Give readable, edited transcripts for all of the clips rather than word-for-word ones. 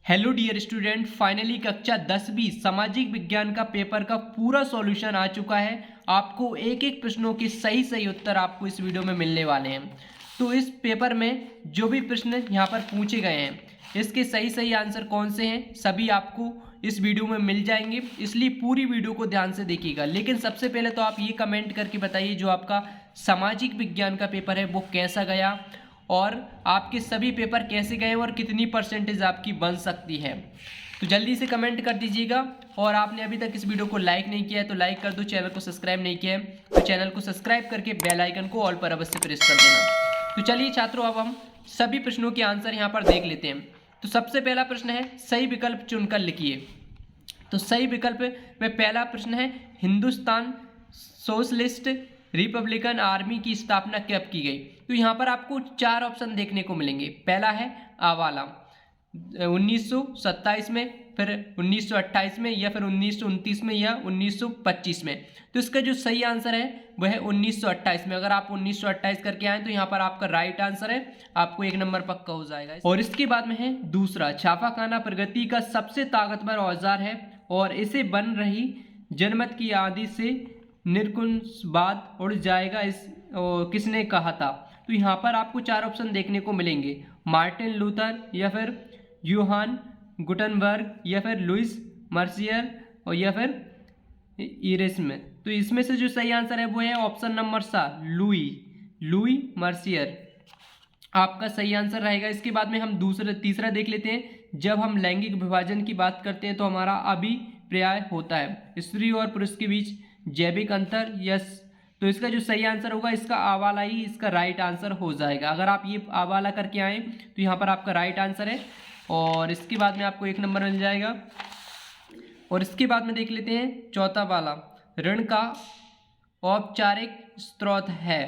Hello dear student, finally कक्षा 10वीं सामाजिक विज्ञान का पेपर का पूरा सॉल्यूशन आ चुका है। आपको एक एक प्रश्नों के सही सही उत्तर आपको इस वीडियो में मिलने वाले हैं। तो इस पेपर में जो भी प्रश्न यहाँ पर पूछे गए हैं, इसके सही सही आंसर कौन से हैं सभी आपको इस वीडियो में मिल जाएंगे, इसलिए पूरी वीडियो को ध्यान से देखिएगा। लेकिन सबसे पहले तो आप ये कमेंट करके बताइए जो आपका सामाजिक विज्ञान का पेपर है वो कैसा गया और आपके सभी पेपर कैसे गए और कितनी परसेंटेज आपकी बन सकती है। तो जल्दी से कमेंट कर दीजिएगा। और आपने अभी तक इस वीडियो को लाइक नहीं किया है तो लाइक कर दो, चैनल को सब्सक्राइब नहीं किया है तो चैनल को सब्सक्राइब करके बेल आइकन को ऑल पर अवश्य प्रेस कर देना। तो चलिए छात्रों, अब हम सभी प्रश्नों के आंसर यहाँ पर देख लेते हैं। तो सबसे पहला प्रश्न है, सही विकल्प चुनकर लिखिए। तो सही विकल्प में पहला प्रश्न है, हिंदुस्तान सोशलिस्ट रिपब्लिकन आर्मी की स्थापना कब की गई। तो यहाँ पर आपको चार ऑप्शन देखने को मिलेंगे। पहला है आ वाला 1927 में, फिर 1928 में, या फिर 1929 में, या 1925 में। तो इसका जो सही आंसर है वह है 1928 में। अगर आप 1928 करके आए तो यहाँ पर आपका राइट आंसर है, आपको 1 नंबर पक्का हो जाएगा। और इसके बाद में है दूसरा, छापाखाना प्रगति का सबसे ताकतवर औजार है और इसे बन रही जनमत की आंधी से निरकुंसवाद उड़ जाएगा, किसने कहा था। तो यहाँ पर आपको चार ऑप्शन देखने को मिलेंगे, मार्टिन लूथर, या फिर यूहान गुटनबर्ग, या फिर लुइस मर्सियर, और या फिर इरेस्म। तो इसमें से जो सही आंसर है वो है ऑप्शन नंबर सा, लुई मर्सियर आपका सही आंसर रहेगा। इसके बाद में हम तीसरा देख लेते हैं। जब हम लैंगिक विभाजन की बात करते हैं तो हमारा अभिप्राय होता है स्त्री और पुरुष के बीच जैविक अंतर, यस। तो इसका जो सही आंसर होगा, इसका आवाला ही इसका राइट आंसर हो जाएगा। अगर आप ये आवाला करके आए तो यहाँ पर आपका राइट आंसर है और इसके बाद में आपको 1 नंबर मिल जाएगा। और इसके बाद में देख लेते हैं चौथा वाला, ऋण का औपचारिक स्रोत है।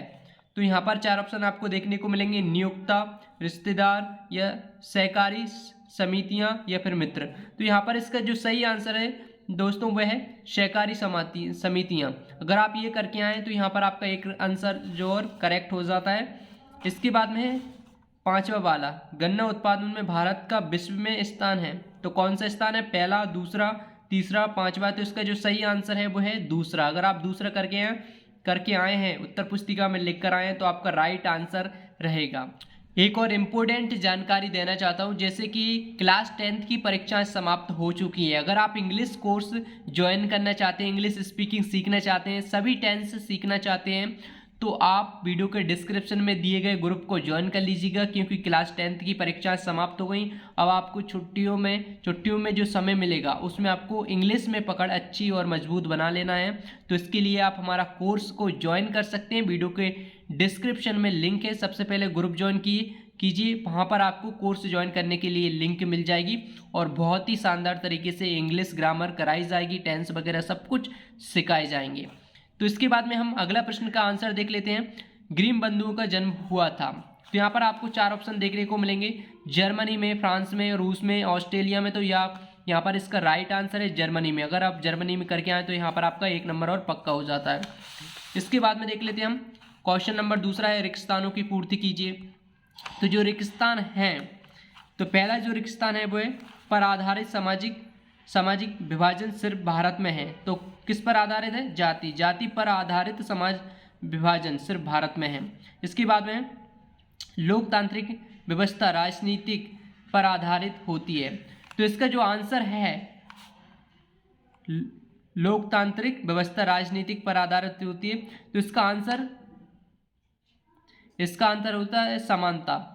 तो यहाँ पर चार ऑप्शन आपको देखने को मिलेंगे, नियोक्ता, रिश्तेदार, या सहकारी समितियाँ, या फिर मित्र। तो यहाँ पर इसका जो सही आंसर है दोस्तों वह है सहकारी समितियाँ। अगर आप ये करके आए तो यहाँ पर आपका एक आंसर जो और करेक्ट हो जाता है। इसके बाद में है पांचवा वाला, गन्ना उत्पादन में भारत का विश्व में स्थान है। तो कौन सा स्थान है, पहला, दूसरा, तीसरा, पांचवा। तो इसका जो सही आंसर है वो है दूसरा। अगर आप दूसरा करके आए हैं, उत्तर पुस्तिका में लिख कर आए हैं, तो आपका राइट आंसर रहेगा। एक और इम्पोर्टेंट जानकारी देना चाहता हूँ, जैसे कि क्लास 10th की परीक्षाएं समाप्त हो चुकी हैं। अगर आप इंग्लिश कोर्स ज्वाइन करना चाहते हैं, इंग्लिश स्पीकिंग सीखना चाहते हैं, सभी टेंस सीखना चाहते हैं, तो आप वीडियो के डिस्क्रिप्शन में दिए गए ग्रुप को ज्वाइन कर लीजिएगा, क्योंकि क्लास 10th की परीक्षाएं समाप्त हो गई। अब आपको छुट्टियों में जो समय मिलेगा उसमें आपको इंग्लिश में पकड़ अच्छी और मजबूत बना लेना है। तो इसके लिए आप हमारा कोर्स को ज्वाइन कर सकते हैं। वीडियो के डिस्क्रिप्शन में लिंक है, सबसे पहले ग्रुप ज्वाइन कीजिए, वहाँ पर आपको कोर्स ज्वाइन करने के लिए लिंक मिल जाएगी और बहुत ही शानदार तरीके से इंग्लिश ग्रामर कराई जाएगी, टेंस वगैरह सब कुछ सिखाए जाएंगे। तो इसके बाद में हम अगला प्रश्न का आंसर देख लेते हैं। ग्रीम बंधुओं का जन्म हुआ था। तो यहाँ पर आपको चार ऑप्शन देखने को मिलेंगे, जर्मनी में, फ्रांस में, रूस में, ऑस्ट्रेलिया में। तो यहाँ पर इसका राइट आंसर है जर्मनी में। अगर आप जर्मनी में करके आए तो यहाँ पर आपका 1 नंबर और पक्का हो जाता है। इसके बाद में देख लेते हैं हम क्वेश्चन नंबर दूसरा है, रिक्तस्थानों की पूर्ति कीजिए। तो जो रिक्तस्थान है, तो पहला जो रिक्तस्थान है वो है पर आधारित सामाजिक विभाजन सिर्फ भारत में है। तो किस पर आधारित है, जाति पर आधारित समाज विभाजन सिर्फ भारत में है। इसके बाद में लोकतांत्रिक व्यवस्था राजनीतिक पर आधारित होती है। तो इसका जो आंसर है, लोकतांत्रिक व्यवस्था राजनीतिक पर आधारित होती है, तो इसका आंसर होता है समानता,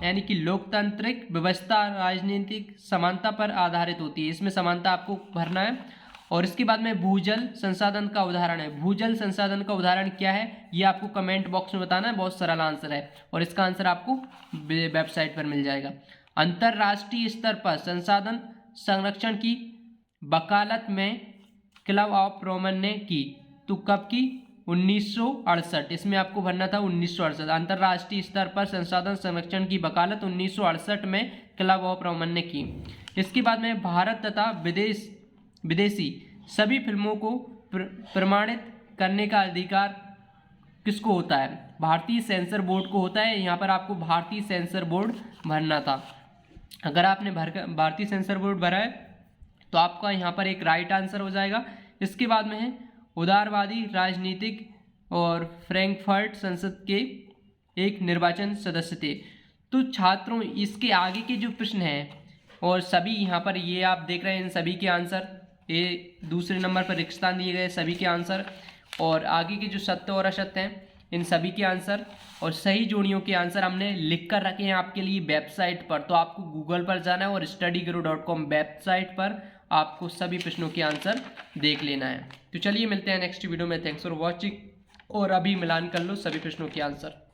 यानी कि लोकतांत्रिक व्यवस्था राजनीतिक समानता पर आधारित होती है। इसमें समानता आपको भरना है। और इसके बाद में भूजल संसाधन का उदाहरण है। भूजल संसाधन का उदाहरण क्या है ये आपको कमेंट बॉक्स में बताना है, बहुत सरल आंसर है और इसका आंसर आपको वेबसाइट पर मिल जाएगा। अंतर्राष्ट्रीय स्तर पर संसाधन संरक्षण की वकालत में क्लब ऑफ रोमन ने की। तो कब की, 1968। इसमें आपको भरना था 1968। अंतर्राष्ट्रीय स्तर पर संसाधन संरक्षण की वकालत 1968 में क्लब ऑफ रोमन ने की। इसके बाद में भारत तथा विदेशी सभी फिल्मों को प्रमाणित करने का अधिकार किसको होता है, भारतीय सेंसर बोर्ड को होता है। यहाँ पर आपको भारतीय सेंसर बोर्ड भरना था। अगर आपने भारतीय सेंसर बोर्ड भरा है तो आपका यहाँ पर एक राइट आंसर हो जाएगा। इसके बाद में है उदारवादी राजनीतिक और फ्रैंकफर्ट संसद के एक निर्वाचन सदस्य थे। तो छात्रों इसके आगे के जो प्रश्न हैं और सभी यहाँ पर ये आप देख रहे हैं, इन सभी के आंसर, ये दूसरे नंबर पर रिक्तस्थान दिए गए सभी के आंसर, और आगे के जो सत्य और असत्य हैं इन सभी के आंसर और सही जोड़ियों के आंसर हमने लिख कर रखे हैं आपके लिए वेबसाइट पर। तो आपको गूगल पर जाना है और StudyGuru.com वेबसाइट पर आपको सभी प्रश्नों के आंसर देख लेना है। तो चलिए मिलते हैं नेक्स्ट वीडियो में। थैंक्स फॉर वॉचिंग, और अभी मिलान कर लो सभी प्रश्नों के आंसर।